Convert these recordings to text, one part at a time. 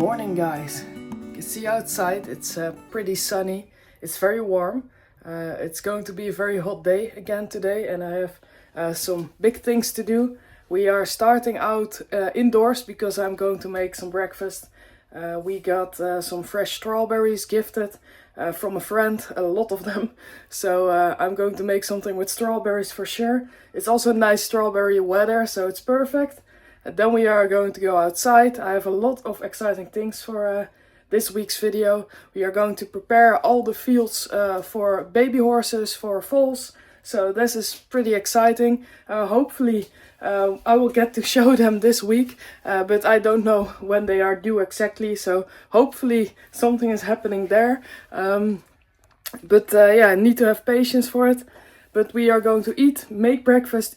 morning, guys. You can see outside it's pretty sunny. It's very warm. It's going to be a very hot day again today, and I have some big things to do. We are starting out indoors because I'm going to make some breakfast. We got some fresh strawberries gifted from a friend, a lot of them. So I'm going to make something with strawberries for sure. It's also nice strawberry weather, so it's perfect. And then we are going to go outside. I have a lot of exciting things for this week's video. We are going to prepare all the fields for baby horses for foals. So this is pretty exciting. Hopefully I will get to show them this week, but I don't know when they are due exactly. So hopefully something is happening there. Yeah, I need to have patience for it. But we are going to eat breakfast.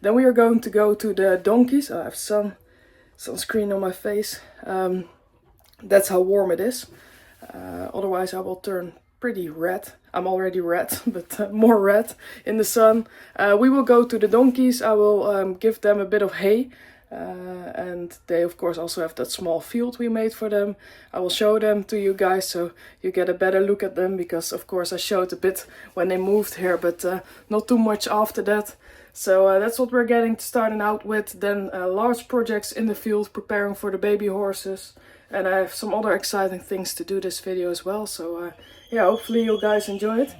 Then we are going to go to the donkeys. I have sunscreen on my face. That's how warm it is. Otherwise I will turn pretty red. I'm already red, but more red in the sun. We will go to the donkeys. I will give them a bit of hay. And they of course also have that small field we made for them. I will show them to you guys so you get a better look at them, because of course I showed a bit when they moved here, but not too much after that. So that's what we're getting starting out with. Then large projects in the field, preparing for the baby horses. And I have some other exciting things to do this video as well. So yeah, hopefully you guys enjoy it.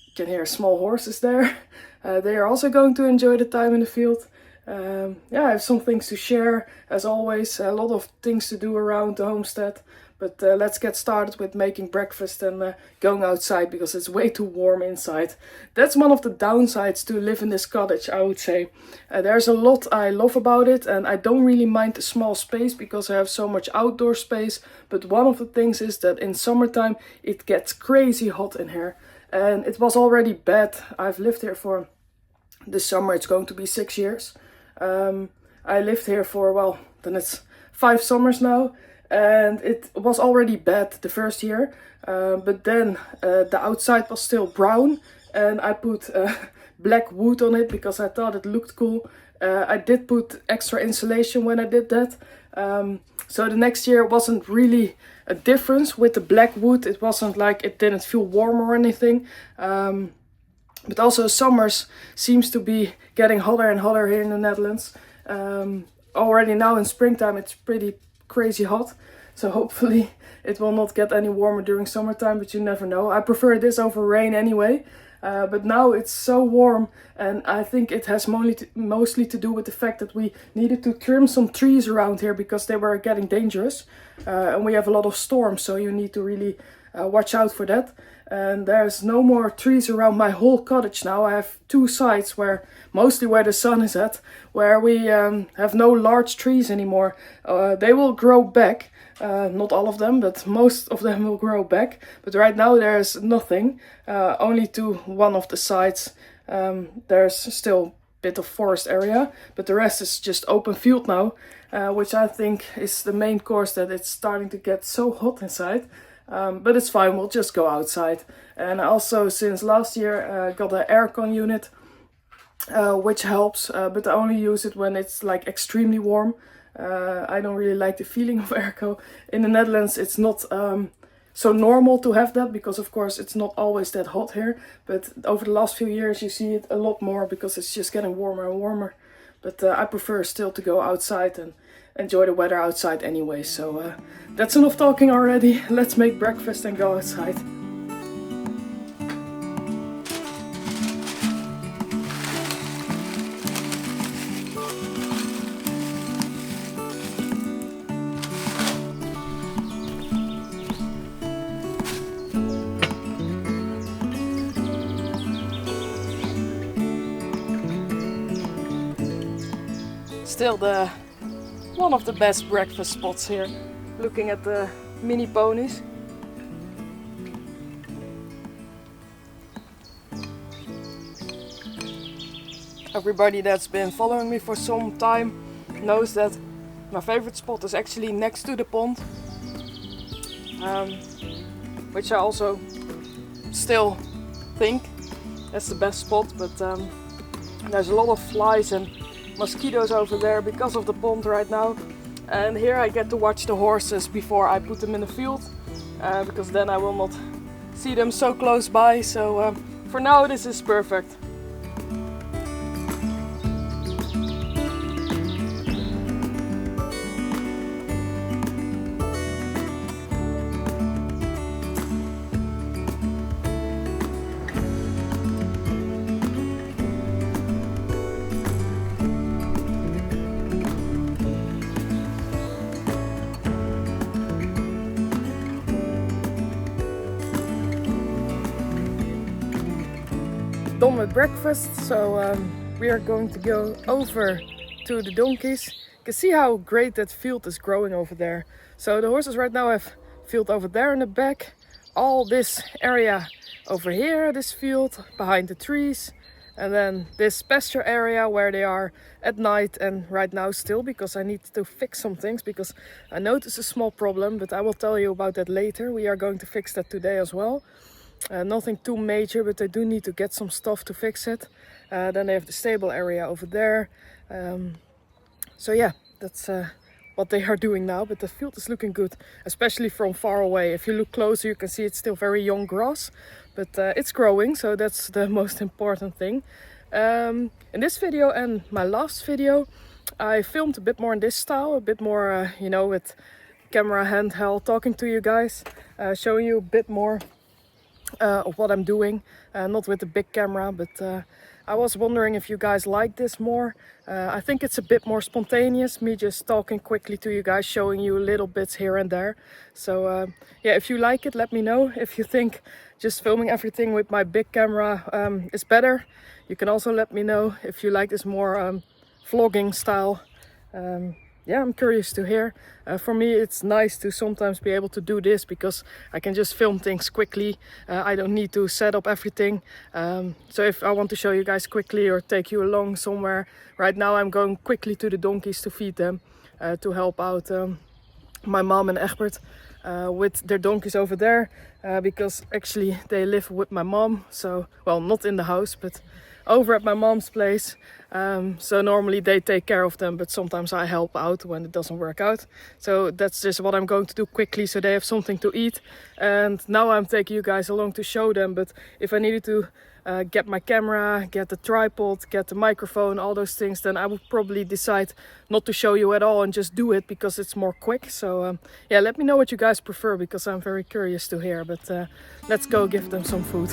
You can hear small horses there. They are also going to enjoy the time in the field. Yeah, I have some things to share, as always, a lot of things to do around the homestead. But let's get started with making breakfast and going outside, because it's way too warm inside. That's one of the downsides to live in this cottage, I would say. There's a lot I love about it, and I don't really mind the small space because I have so much outdoor space. But one of the things is that in summertime it gets crazy hot in here. And it was already bad. I've lived here for this summer, it's going to be 6 years. I lived here for, well, then it's 5 summers now, and it was already bad the first year, but then the outside was still brown, and I put black wood on it because I thought it looked cool. I did put extra insulation when I did that, so the next year wasn't really a difference with the black wood. It wasn't like it didn't feel warm or anything. But also summers seems to be getting hotter and hotter here in the Netherlands. Already now in springtime it's pretty crazy hot. So hopefully it will not get any warmer during summertime, but you never know. I prefer this over rain anyway. But now it's so warm, and I think it has mostly to do with the fact that we needed to trim some trees around here because they were getting dangerous. And we have a lot of storms, so you need to really watch out for that. And there's no more trees around my whole cottage now. I have 2 sides mostly where the sun is at, where we have no large trees anymore. They will grow back. Not all of them, but most of them will grow back. But right now there's nothing. Only to one of the sides there's still a bit of forest area, but the rest is just open field now, which I think is the main cause that it's starting to get so hot inside. But it's fine, we'll just go outside. And also since last year got an aircon unit, which helps, but I only use it when it's like extremely warm. I don't really like the feeling of airco. In the Netherlands it's not so normal to have that, because of course it's not always that hot here. But over the last few years you see it a lot more because it's just getting warmer and warmer. But I prefer still to go outside and enjoy the weather outside anyway. So that's enough talking already. Let's make breakfast and go outside. Still one of the best breakfast spots here, looking at the mini ponies. Everybody that's been following me for some time knows that my favorite spot is actually next to the pond, which I also still think that's the best spot, but there's a lot of flies and mosquitoes over there because of the pond right now. And here I get to watch the horses before I put them in the field, because then I will not see them so close by. So for now this is perfect. Done with breakfast, so we are going to go over to the donkeys. You can see how great that field is growing over there. So the horses right now have field over there in the back, all this area over here, this field behind the trees, and then this pasture area where they are at night and right now still, because I need to fix some things, because I noticed a small problem, but I will tell you about that later. We are going to fix that today as well. Nothing too major, but I do need to get some stuff to fix it. Then they have the stable area over there. So yeah, that's what they are doing now. But the field is looking good, especially from far away. If you look closer, you can see it's still very young grass, but it's growing, so that's the most important thing. In this video and my last video, I filmed a bit more in this style, a bit more, you know, with camera handheld, talking to you guys, showing you a bit more of what I'm doing, not with the big camera, but I was wondering if you guys like this more. I think it's a bit more spontaneous, me just talking quickly to you guys, showing you little bits here and there. So yeah, if you like it, let me know. If you think just filming everything with my big camera is better, you can also let me know. If you like this more vlogging style, yeah, I'm curious to hear. For me, it's nice to sometimes be able to do this, because I can just film things quickly. I don't need to set up everything. So if I want to show you guys quickly or take you along somewhere, right now I'm going quickly to the donkeys to feed them, to help out my mom and Egbert with their donkeys over there, because actually they live with my mom. So, well, not in the house, but over at my mom's place. So normally they take care of them, but sometimes I help out when it doesn't work out. So that's just what I'm going to do quickly, so they have something to eat. And now I'm taking you guys along to show them. But if I needed to get my camera, get the tripod, get the microphone, all those things, then I would probably decide not to show you at all and just do it, because it's more quick. So yeah, let me know what you guys prefer, because I'm very curious to hear. But let's go give them some food.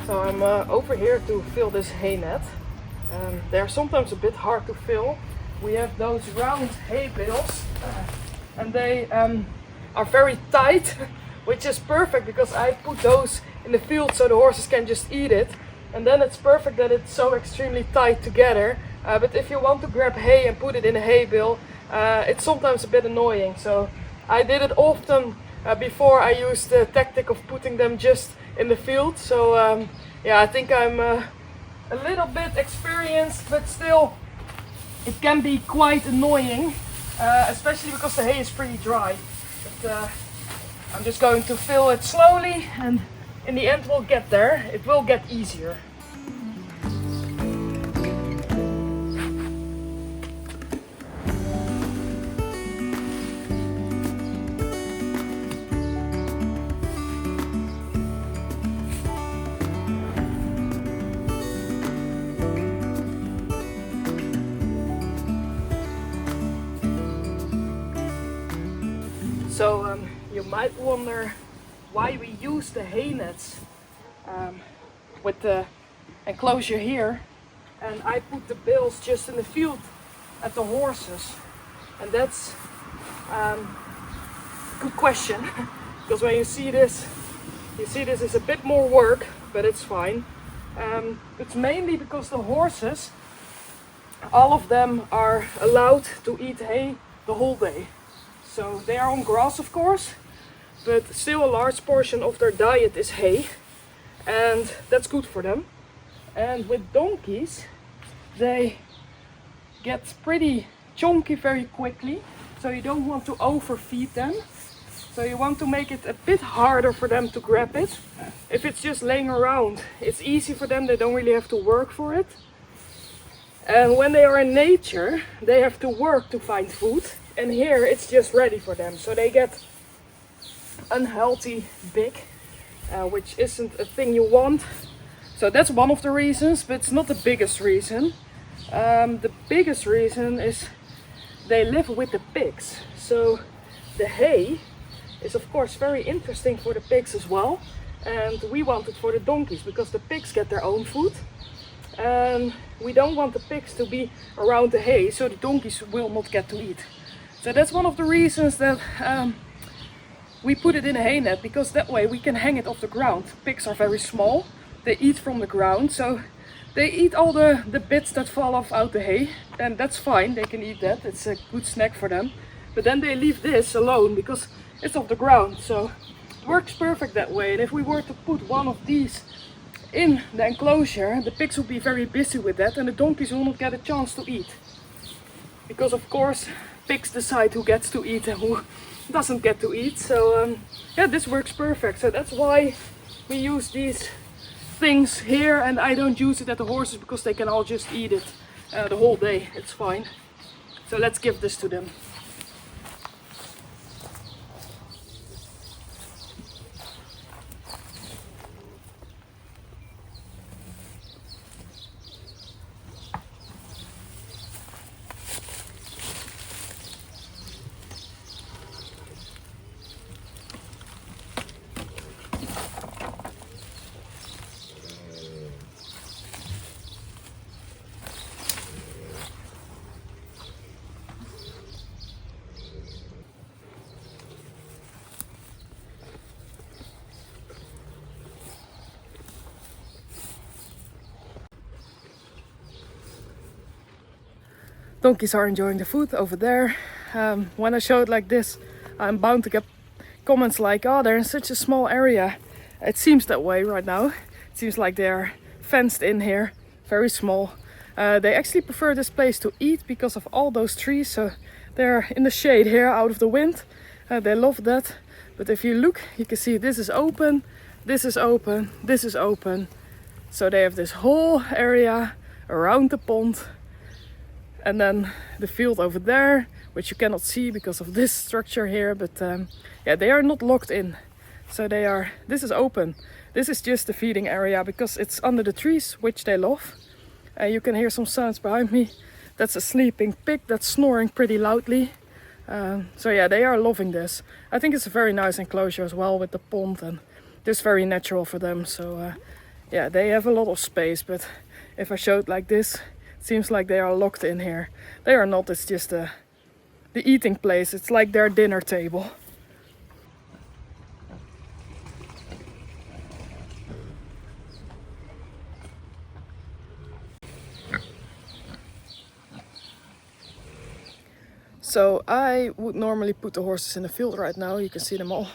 So I'm over here to fill this hay net. They're sometimes a bit hard to fill. We have those round hay bales, and they are very tight, which is perfect, because I put those in the field so the horses can just eat it. And then it's perfect that it's so extremely tight together. But if you want to grab hay and put it in a hay bale, it's sometimes a bit annoying. So I did it often before. I used the tactic of putting them just in the field. So yeah, I think I'm a little bit experienced, but still it can be quite annoying, especially because the hay is pretty dry. But I'm just going to fill it slowly, and in the end we'll get there. It will get easier. So you might wonder why we use the hay nets with the enclosure here, and I put the bales just in the field at the horses. And that's a good question, because when you see this is a bit more work, but it's fine. It's mainly because the horses, all of them are allowed to eat hay the whole day. So they are on grass, of course, but still a large portion of their diet is hay, and that's good for them. And with donkeys, they get pretty chunky very quickly, so you don't want to overfeed them. So you want to make it a bit harder for them to grab it. If it's just laying around, it's easy for them, they don't really have to work for it. And when they are in nature, they have to work to find food, and here it's just ready for them. So they get unhealthy big, which isn't a thing you want. So that's one of the reasons, but it's not the biggest reason. The biggest reason is they live with the pigs. So the hay is of course very interesting for the pigs as well. And we want it for the donkeys because the pigs get their own food. And we don't want the pigs to be around the hay, so the donkeys will not get to eat. So that's one of the reasons that we put it in a hay net, because that way we can hang it off the ground. Pigs are very small, they eat from the ground, so they eat all the bits that fall off out the hay, and that's fine, they can eat that, it's a good snack for them. But then they leave this alone because it's off the ground, so it works perfect that way. And if we were to put one of these in the enclosure, the pigs will be very busy with that, and the donkeys will not get a chance to eat. Because of course, pigs decide who gets to eat and who doesn't get to eat. So yeah, this works perfect. So that's why we use these things here, and I don't use it at the horses because they can all just eat it the whole day. It's fine. So let's give this to them. Donkeys are enjoying the food over there. When I show it like this, I'm bound to get comments like, oh, they're in such a small area. It seems that way right now. It seems like they're fenced in here, very small. They actually prefer this place to eat because of all those trees. So they're in the shade here, out of the wind. They love that. But if you look, you can see this is open, this is open, this is open. So they have this whole area around the pond. And then the field over there, which you cannot see because of this structure here. But yeah, they are not locked in. So they are, this is open. This is just the feeding area because it's under the trees, which they love. You can hear some sounds behind me. That's a sleeping pig that's snoring pretty loudly. So yeah, they are loving this. I think it's a very nice enclosure as well with the pond, and just very natural for them. So yeah, they have a lot of space, but if I show it like this, it seems like they are locked in here. They are not, it's just the eating place. It's like their dinner table. So I would normally put the horses in the field right now. You can see them all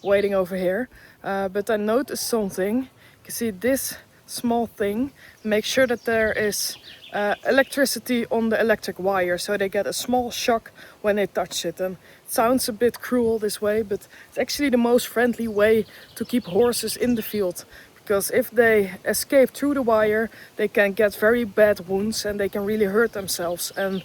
waiting over here. But I noticed something. You can see this small thing. Make sure that there is electricity on the electric wire, so they get a small shock when they touch it. And it sounds a bit cruel this way, but it's actually the most friendly way to keep horses in the field. Because if they escape through the wire, they can get very bad wounds and they can really hurt themselves. And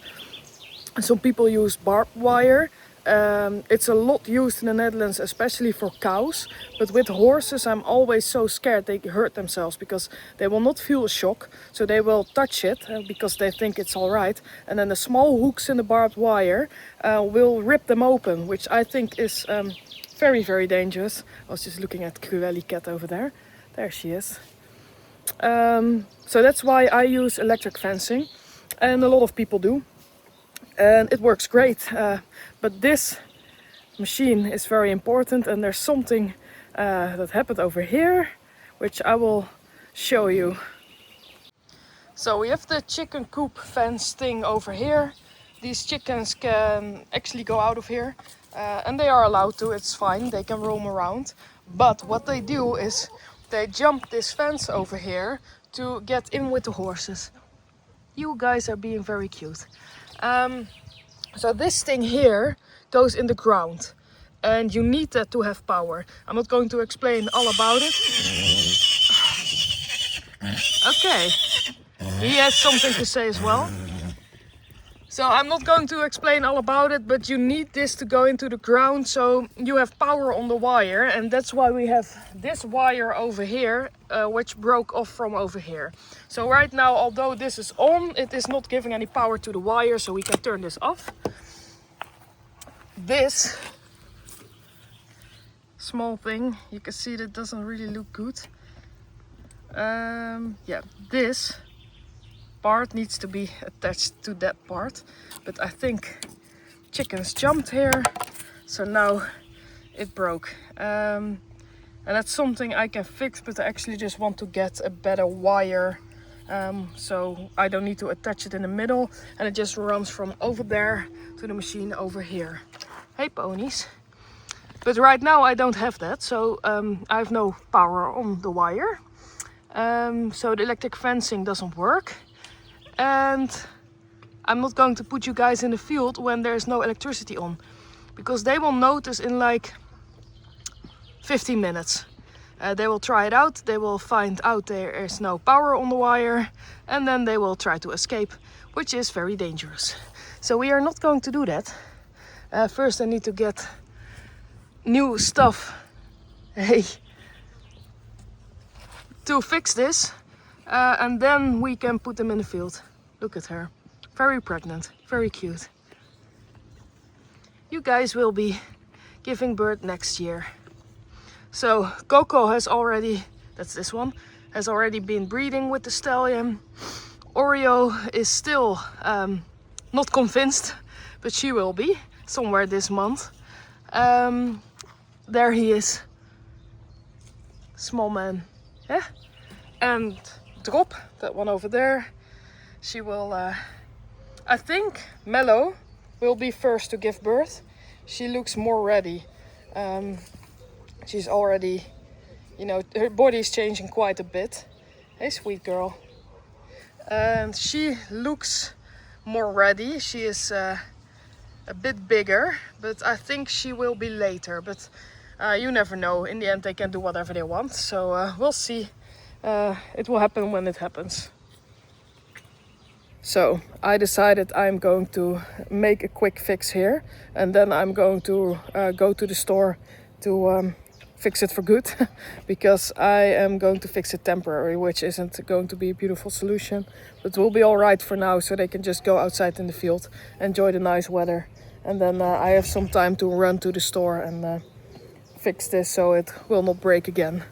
some people use barbed wire. It's a lot used in the Netherlands, especially for cows. But with horses, I'm always so scared they hurt themselves because they will not feel a shock. So they will touch it because they think it's all right. And then the small hooks in the barbed wire will rip them open, which I think is very, very dangerous. I was just looking at Cruelli cat over there. There she is. So that's why I use electric fencing. And a lot of people do. And it works great, but this machine is very important, and there's something that happened over here, which I will show you. So we have the chicken coop fence thing over here. These chickens can actually go out of here. And they are allowed to, it's fine, they can roam around. But what they do is they jump this fence over here to get in with the horses. You guys are being very cute. So this thing here goes in the ground and you need that to have power. I'm not going to explain all about it. Okay, he has something to say as well. So I'm not going to explain all about it, but you need this to go into the ground so you have power on the wire. And that's why we have this wire over here, which broke off from over here. So right now, although this is on, it is not giving any power to the wire, so we can turn this off. This small thing, you can see that doesn't really look good. Yeah, this part needs to be attached to that part, but I think chickens jumped here, so now it broke. And that's something I can fix, but I actually just want to get a better wire, so I don't need to attach it in the middle, and it just runs from over there to the machine over here. Hey ponies. But right now I don't have that, so I have no power on the wire. So the electric fencing doesn't work. And I'm not going to put you guys in the field when there's no electricity on, because they will notice in like 15 minutes. They will try it out, they will find out there is no power on the wire, and then they will try to escape, which is very dangerous. So we are not going to do that. First I need to get new stuff, hey, to fix this, and then we can put them in the field. Look at her, very pregnant, very cute. You guys will be giving birth next year. So Coco has already, that's this one, has already been breeding with the stallion. Oreo is still not convinced, but she will be somewhere this month. There he is, small man, yeah? And Drop, that one over there, she will, I think Mellow will be first to give birth. She looks more ready. She's already, you know, her body is changing quite a bit. Hey, sweet girl. And she looks more ready. She is a bit bigger, but I think she will be later. But you never know. In the end, they can do whatever they want. So we'll see. It will happen when it happens. So I decided I'm going to make a quick fix here, and then I'm going to go to the store to fix it for good, because I am going to fix it temporary, which isn't going to be a beautiful solution, but will be all right for now, so they can just go outside in the field, enjoy the nice weather, and then I have some time to run to the store and fix this so it will not break again.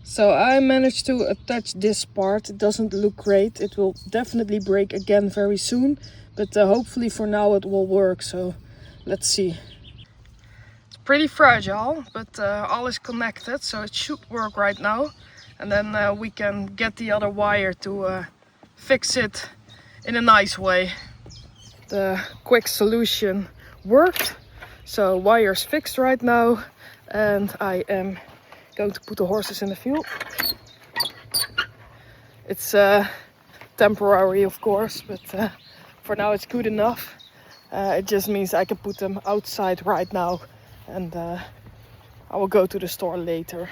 So I managed to attach this part. It doesn't look great. It will definitely break again very soon. But hopefully for now it will work. So let's see. It's pretty fragile, but all is connected. So it should work right now. And then we can get the other wire to fix it in a nice way. The quick solution worked. So wire's fixed right now. And I am going to put the horses in the field. It's temporary, of course, but for now it's good enough. It just means I can put them outside right now, and I will go to the store later.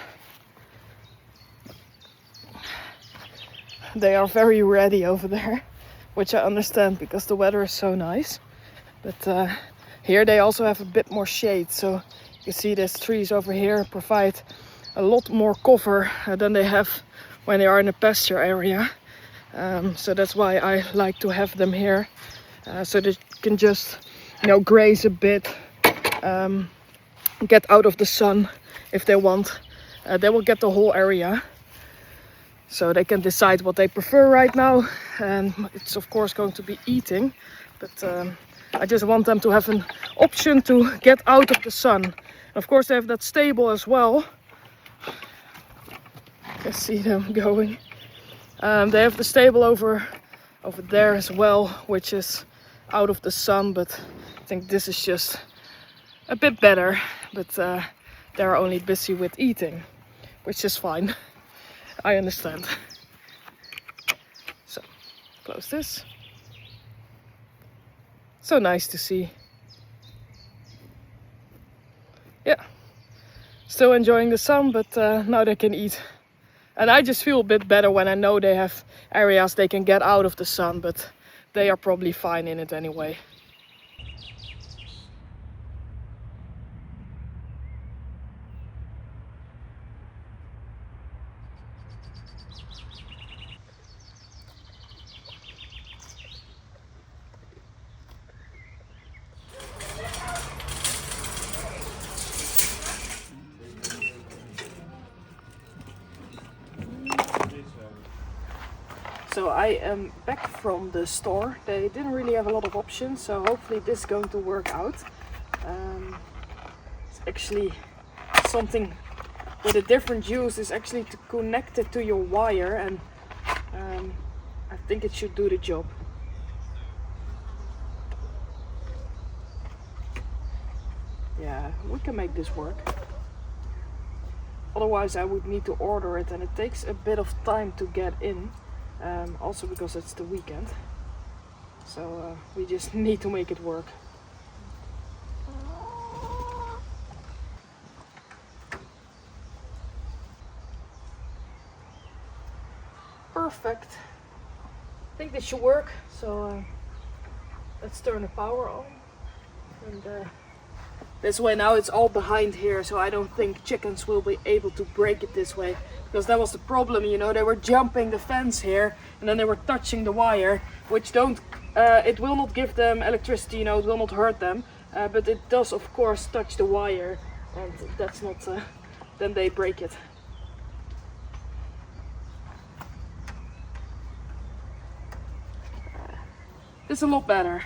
They are very ready over there, which I understand because the weather is so nice. But here they also have a bit more shade, so you see these trees over here provide a lot more cover than they have when they are in a pasture area. So that's why I like to have them here, so they can just, you know, graze a bit, get out of the sun if they want. They will get the whole area, so they can decide what they prefer right now. And it's of course going to be eating, but I just want them to have an option to get out of the sun. Of course they have that stable as well. You can see them going. They have the stable over there as well, which is out of the sun, but I think this is just a bit better, but they're only busy with eating, which is fine. I understand. So, close this. So nice to see. Yeah, still enjoying the sun, but now they can eat. And I just feel a bit better when I know they have areas they can get out of the sun, but they are probably fine in it anyway. So I am back from the store. They didn't really have a lot of options, so hopefully this is going to work out. It's actually something with a different use, is actually to connect it to your wire, and I think it should do the job. Yeah, we can make this work. Otherwise I would need to order it, and it takes a bit of time to get in. Also because it's the weekend, so we just need to make it work. Perfect. I think this should work, so let's turn the power on. And this way now it's all behind here, so I don't think chickens will be able to break it this way. Because that was the problem, you know, they were jumping the fence here and then they were touching the wire, which it will not give them electricity, you know, it will not hurt them, but it does of course touch the wire, and that's not, then they break it. This is a lot better.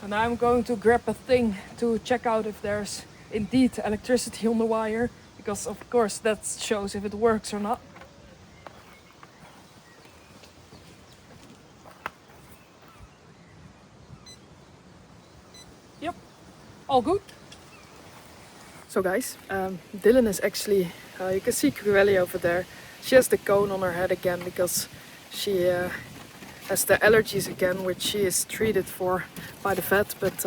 So now I'm going to grab a thing to check out if there's indeed electricity on the wire, because of course that shows if it works or not. Yep, all good. So guys, Dylan is actually, you can see Cruelli over there. She has the cone on her head again because she has the allergies again, which she is treated for by the vet. But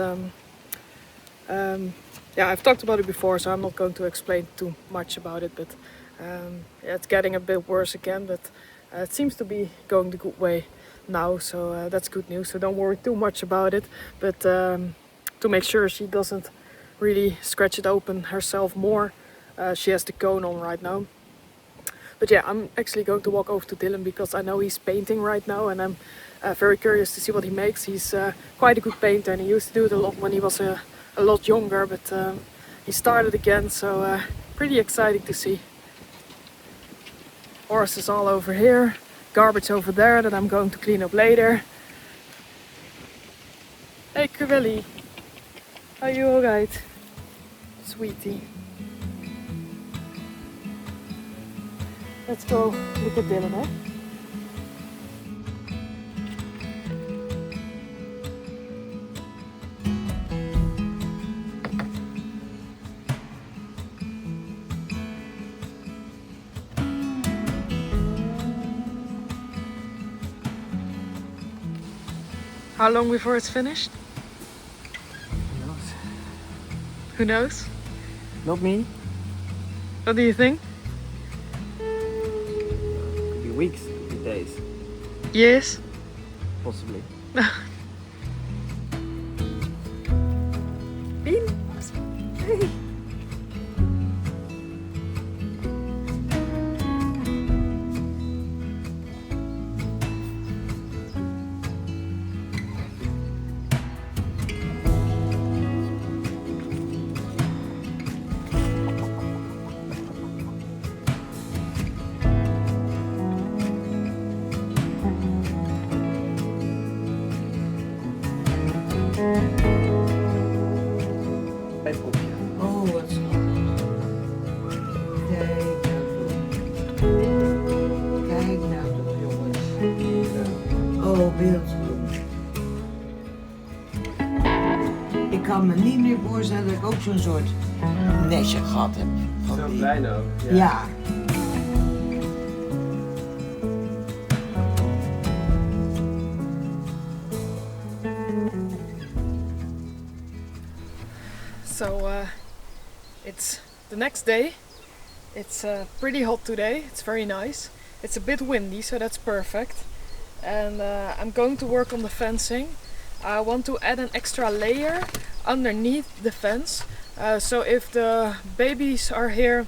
yeah, I've talked about it before, so I'm not going to explain too much about it. But yeah, it's getting a bit worse again, but it seems to be going the good way now, so that's good news. So don't worry too much about it, but to make sure she doesn't really scratch it open herself more, she has the cone on right now. But yeah, I'm actually going to walk over to Dylan because I know he's painting right now, and I'm very curious to see what he makes. He's quite a good painter, and he used to do it a lot when he was a lot younger, but he started again, so pretty exciting to see. Horses all over here, garbage over there that I'm going to clean up later. Hey Cruelli, are you alright? Sweetie. Let's go look at Dylan, huh? How long before it's finished? Who knows? Who knows? Not me. What do you think? Could be weeks, could be days. Yes? Possibly. Bean? Hey. wereldberoemd. Ik kan me niet meer voorstellen dat ik ook zo'n soort nestje gehad heb. Zo klein ook. Ja. So it's the next day. It's pretty hot today. It's very nice. It's a bit windy, so that's perfect. And I'm going to work on the fencing. I want to add an extra layer underneath the fence. So if the babies are here,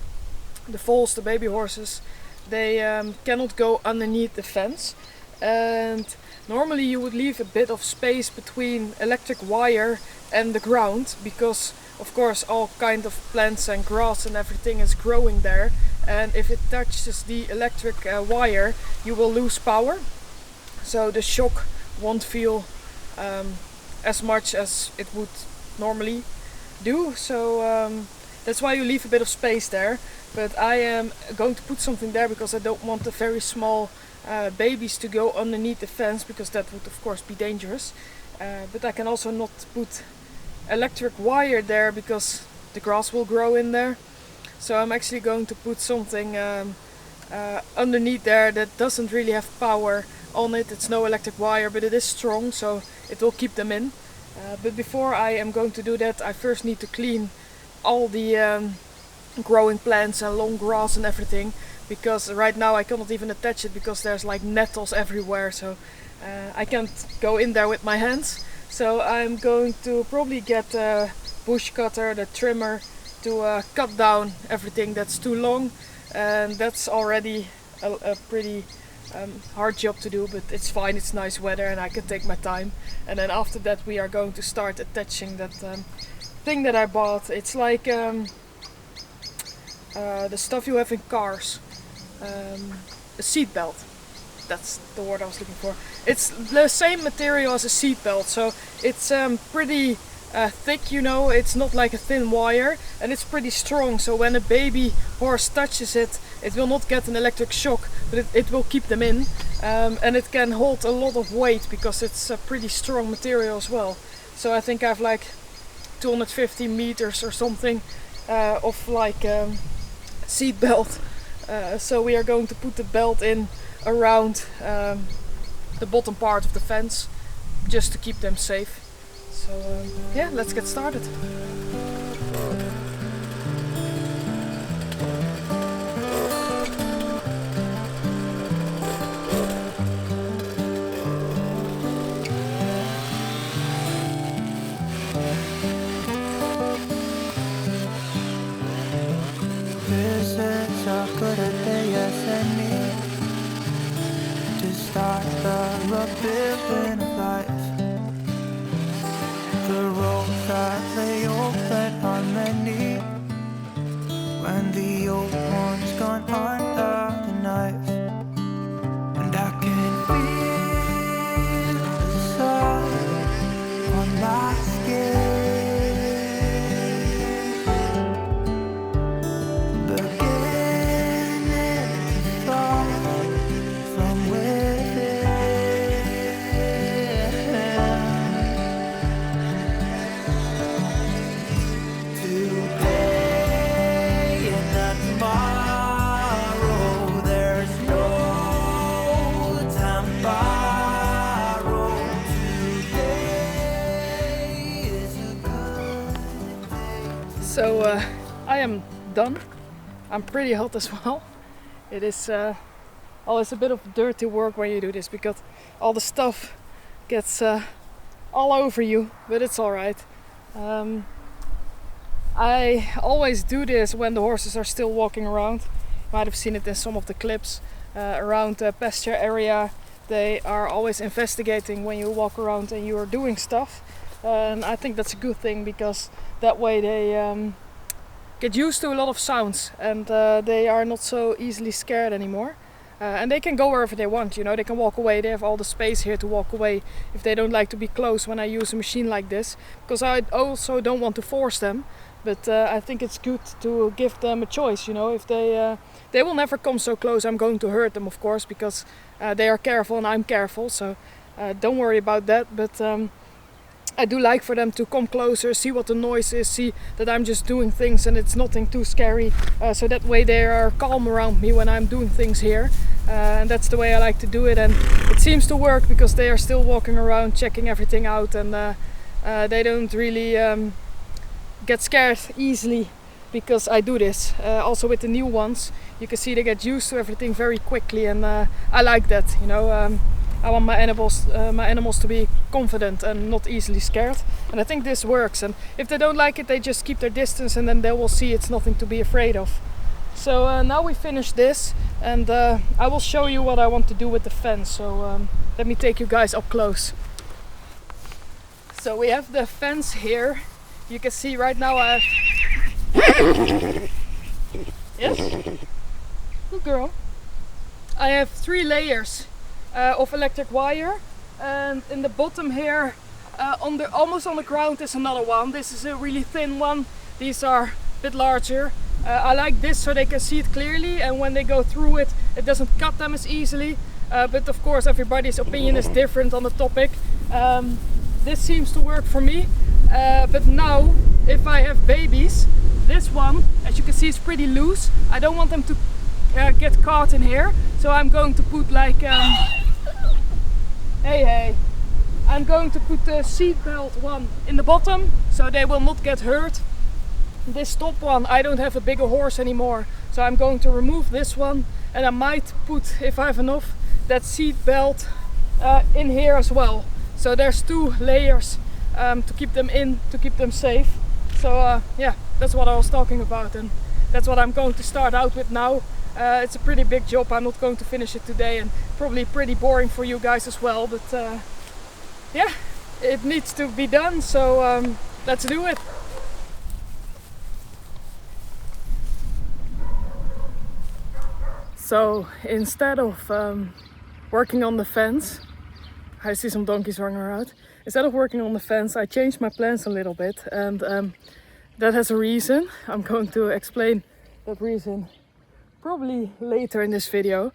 the foals, the baby horses, they cannot go underneath the fence. And normally you would leave a bit of space between electric wire and the ground, because of course all kind of plants and grass and everything is growing there, and if it touches the electric wire you will lose power, so the shock won't feel as much as it would normally do. So that's why you leave a bit of space there. But I am going to put something there because I don't want the very small babies to go underneath the fence, because that would of course be dangerous. But I can also not put electric wire there because the grass will grow in there. So I'm actually going to put something underneath there that doesn't really have power on it. It's no electric wire, but it is strong, so it will keep them in. But before I am going to do that, I first need to clean all the growing plants and long grass and everything, because right now I cannot even attach it because there's like nettles everywhere, so I can't go in there with my hands. So I'm going to probably get a bush cutter, the trimmer, to cut down everything that's too long, and that's already a pretty hard job to do, but it's fine, it's nice weather and I can take my time. And then after that we are going to start attaching that thing that I bought. It's like the stuff you have in cars, a seat belt. That's the word I was looking for. It's the same material as a seat belt, so it's pretty thick, you know, it's not like a thin wire, and it's pretty strong, so when a baby horse touches it, it will not get an electric shock, but it will keep them in, and it can hold a lot of weight because it's a pretty strong material as well. So I think I have like 250 meters or something of like seat belt. So we are going to put the belt in around the bottom part of the fence just to keep them safe. So yeah, let's get started. This is a good day as any to start the rebuilding of life. The roads that lay open are many when the old one's gone under the knife. And I can feel the sun on my skin. So I am done. I'm pretty hot as well. It is always a bit of dirty work when you do this because all the stuff gets all over you, but it's alright. I always do this when the horses are still walking around. You might have seen it in some of the clips around the pasture area. They are always investigating when you walk around and you are doing stuff. And I think that's a good thing because that way they get used to a lot of sounds and they are not so easily scared anymore. And they can go wherever they want, you know, they can walk away. They have all the space here to walk away if they don't like to be close when I use a machine like this. Because I also don't want to force them, but I think it's good to give them a choice, you know. If they will never come so close, I'm going to hurt them, of course, because they are careful and I'm careful. So don't worry about that, but I do like for them to come closer, see what the noise is, see that I'm just doing things and it's nothing too scary, so that way they are calm around me when I'm doing things here, and that's the way I like to do it, and it seems to work because they are still walking around checking everything out, and they don't really get scared easily because I do this. Also with the new ones, you can see they get used to everything very quickly, and I like that, you know. I want my animals to be confident and not easily scared, and I think this works. And if they don't like it, they just keep their distance, and then they will see it's nothing to be afraid of. So now we finish this, and I will show you what I want to do with the fence. So let me take you guys up close. So we have the fence here. You can see right now I have... Yes? Good girl. I have 3 layers of electric wire, and in the bottom here, almost on the ground, is another one. This is a really thin one. These are a bit larger. I like this so they can see it clearly, and when they go through it, it doesn't cut them as easily. But of course, everybody's opinion is different on the topic. This seems to work for me. But now, if I have babies, this one, as you can see, is pretty loose. I don't want them to get caught in here, so I'm going to put like hey, I'm going to put the seat belt one in the bottom so they will not get hurt. This top one, I don't have a bigger horse anymore, so I'm going to remove this one, and I might put, if I have enough, that seat belt in here as well. So there's 2 layers to keep them in, to keep them safe. So yeah, that's what I was talking about, and that's what I'm going to start out with now. It's a pretty big job. I'm not going to finish it today, and probably pretty boring for you guys as well, but yeah, it needs to be done, so let's do it. So instead of working on the fence, I see some donkeys running around. Instead of working on the fence, I changed my plans a little bit, and that has a reason. I'm going to explain that reason probably later in this video.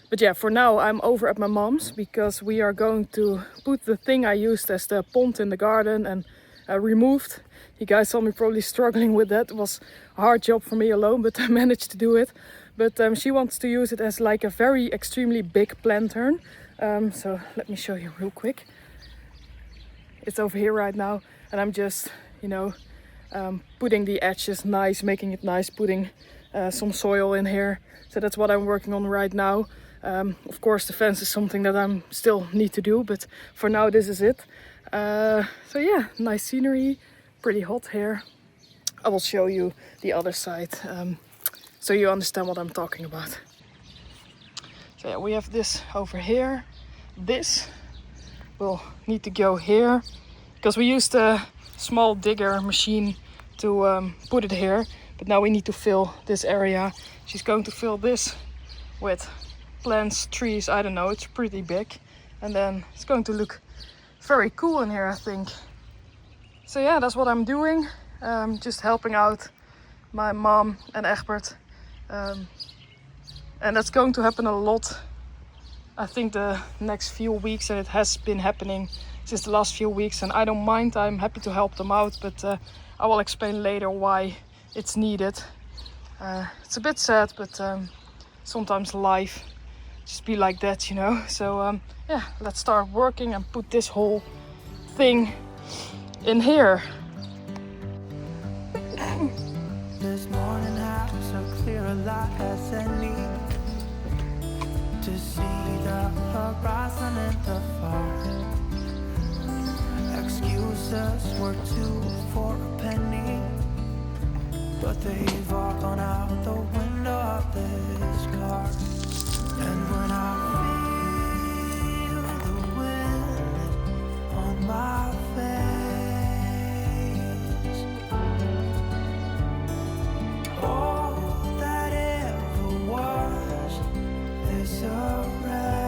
But yeah, for now I'm over at my mom's because we are going to put the thing I used as the pond in the garden and removed. You guys saw me probably struggling with that. It was a hard job for me alone, but I managed to do it. But she wants to use it as like a very extremely big lantern. So let me show you real quick. It's over here right now, and I'm just, you know, putting the edges nice, making it nice, putting some soil in here. So that's what I'm working on right now. Of course the fence is something that I still need to do, but for now this is it. So yeah, nice scenery, pretty hot here. I will show you the other side so you understand what I'm talking about. So yeah, we have this over here. This will need to go here because we used a small digger machine to put it here, but now we need to fill this area. She's going to fill this with plants, trees, I don't know, it's pretty big, and then it's going to look very cool in here, I think. So yeah, that's what I'm doing, just helping out my mom and Egbert, and that's going to happen a lot, I think, the next few weeks, and it has been happening since the last few weeks, and I don't mind. I'm happy to help them out, but I will explain later why it's needed. It's a bit sad, but sometimes life just be like that, you know. So yeah, let's start working and put this whole thing in here. This morning has so clear a light as any to see the horizon in the far. Excuses were 2 for a penny, but they've all gone out the window of this car. And when I feel the wind on my face, all that ever was is a race.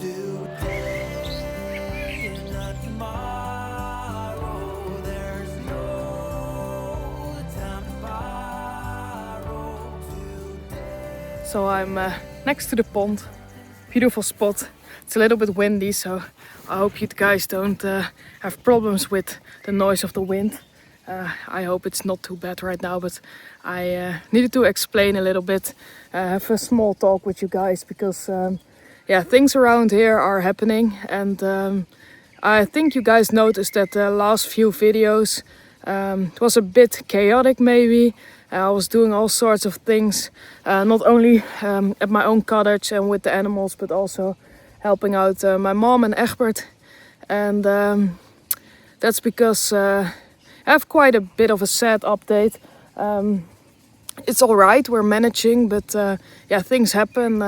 Today and not tomorrow. So I'm next to the pond. Beautiful spot. It's a little bit windy, so I hope you guys don't have problems with the noise of the wind. I hope it's not too bad right now, but I needed to explain a little bit, have a small talk with you guys, because yeah, things around here are happening, and I think you guys noticed that the last few videos it was a bit chaotic maybe. I was doing all sorts of things, not only at my own cottage and with the animals, but also helping out my mom and Egbert. And that's because I have quite a bit of a sad update. It's all right, we're managing, but yeah, things happen.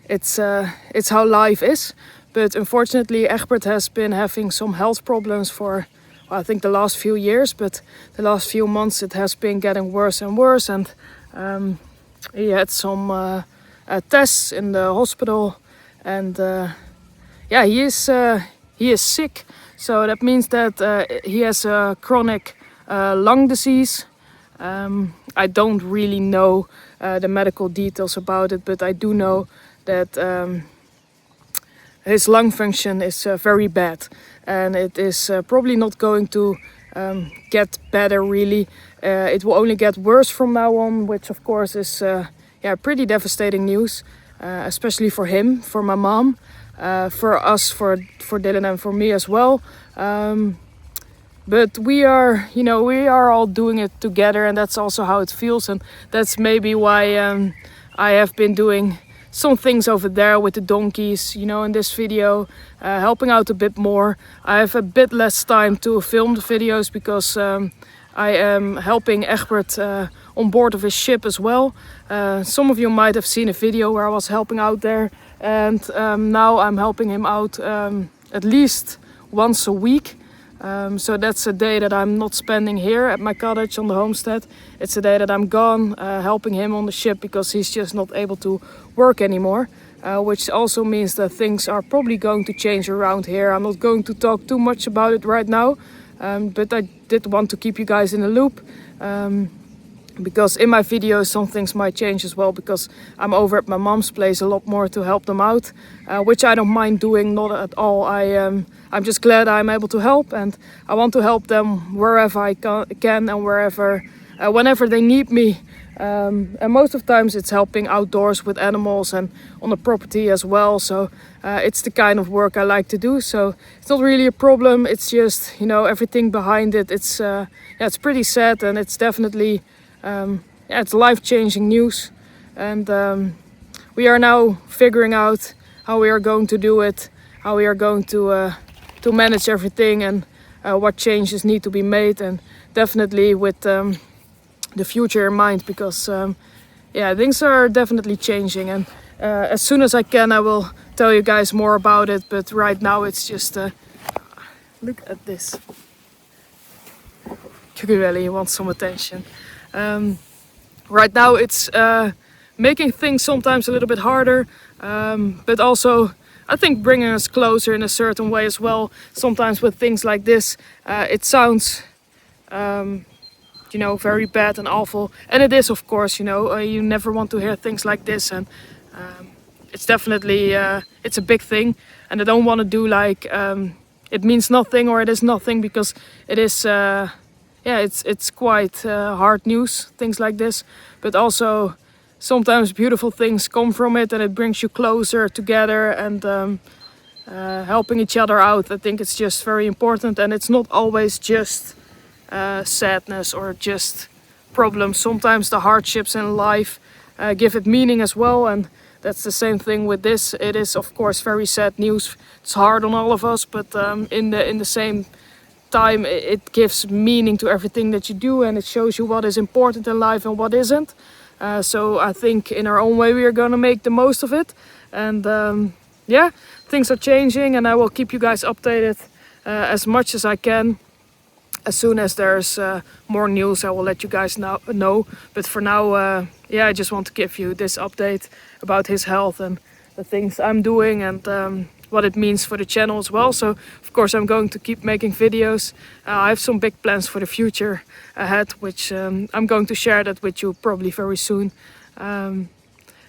It's how life is. But unfortunately, Egbert has been having some health problems for, well, I think the last few years, but the last few months it has been getting worse and worse. And he had some tests in the hospital, and yeah, he is sick. So that means that he has a chronic lung disease. I don't really know the medical details about it, but I do know that his lung function is very bad, and it is probably not going to get better really. It will only get worse from now on, which of course is yeah, pretty devastating news, especially for him, for my mom, for us, for Dylan and for me as well. But we are, you know, we are all doing it together, and that's also how it feels, and that's maybe why I have been doing some things over there with the donkeys, you know, in this video, helping out a bit more. I have a bit less time to film the videos because I am helping Egbert on board of his ship as well. Some of you might have seen a video where I was helping out there, and now I'm helping him out at least once a week. So that's a day that I'm not spending here at my cottage on the homestead. It's a day that I'm gone helping him on the ship because he's just not able to work anymore. Which also means that things are probably going to change around here. I'm not going to talk too much about it right now. But I did want to keep you guys in the loop. Because in my videos some things might change as well, because I'm over at my mom's place a lot more to help them out, which I don't mind doing, not at all. I'm just glad I'm able to help, and I want to help them wherever I can and wherever, whenever they need me. And most of the times it's helping outdoors with animals and on the property as well. So it's the kind of work I like to do. So it's not really a problem. It's just, you know, everything behind it. It's yeah, it's pretty sad, and it's definitely yeah, it's life-changing news. And we are now figuring out how we are going to do it, how we are going to manage everything, and what changes need to be made, and definitely with the future in mind, because yeah, things are definitely changing, and as soon as I can I will tell you guys more about it. But right now it's just look at this. Really wants some attention. Right now it's making things sometimes a little bit harder, but also I think bringing us closer in a certain way as well. Sometimes with things like this, it sounds you know, very bad and awful, and it is, of course. You know, you never want to hear things like this, and it's definitely it's a big thing, and I don't want to do like it means nothing or it is nothing, because it is yeah, it's quite hard news, things like this, but also sometimes beautiful things come from it, and it brings you closer together, and helping each other out. I think it's just very important, and it's not always just sadness or just problems. Sometimes the hardships in life give it meaning as well, and that's the same thing with this. It is of course very sad news. It's hard on all of us, but in the same time it gives meaning to everything that you do, and it shows you what is important in life and what isn't. So I think in our own way we are going to make the most of it, and yeah, things are changing, and I will keep you guys updated as much as I can. As soon as there's more news, I will let you guys know. But for now, yeah, I just want to give you this update about his health and the things I'm doing, and what it means for the channel as well. So of course I'm going to keep making videos. I have some big plans for the future ahead, which I'm going to share that with you probably very soon.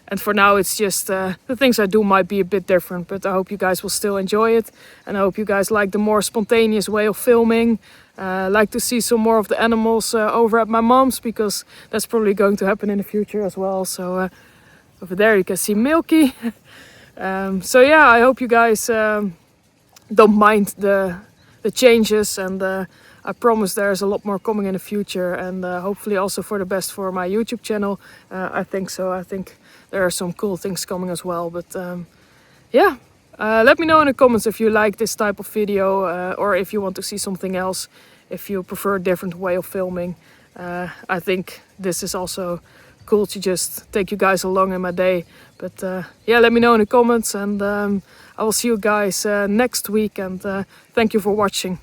And for now, it's just the things I do might be a bit different, but I hope you guys will still enjoy it. And I hope you guys like the more spontaneous way of filming. Like to see some more of the animals over at my mom's, because that's probably going to happen in the future as well. So over there you can see Milky. So yeah, I hope you guys don't mind the changes, and I promise there's a lot more coming in the future, and hopefully also for the best for my YouTube channel. I think so. I think there are some cool things coming as well. But yeah, let me know in the comments if you like this type of video, or if you want to see something else, if you prefer a different way of filming. I think this is also cool to just take you guys along in my day. But yeah, let me know in the comments, and I will see you guys next week, and thank you for watching.